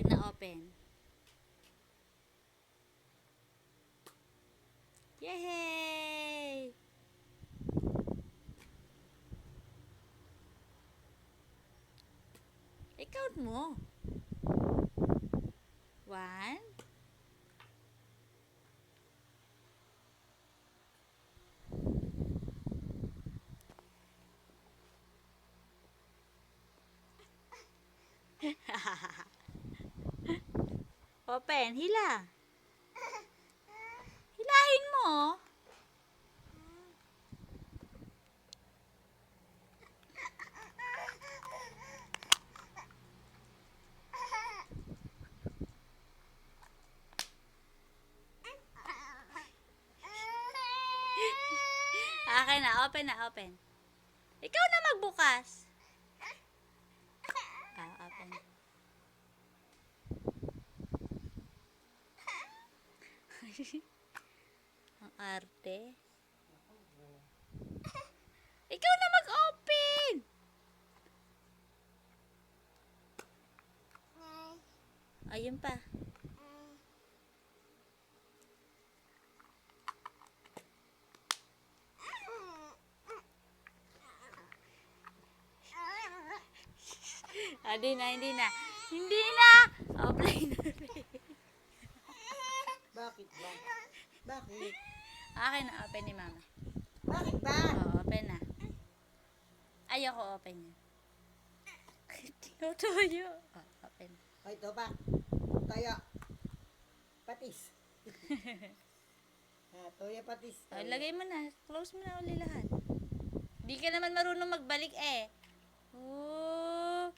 Pag na-open. Yay! I-count mo. 1. Open, hila. Hilahin mo. Akin na, open na, open. Ikaw na magbukas. Open. Ang arte. Ikaw na mag-open. Ayun pa. Hindi na, hindi na. Hindi na! Offline na rin. Bakit ba? Bakit? Akin na, open ni mama. Bakit ba? Open na. Ayoko open yun. Tinutuyo. Open. O ito ba? Toyo. Patis. Toyo patis. Lagay mo na. Close mo na uli lahat. Di ka naman marunong magbalik eh. Oh.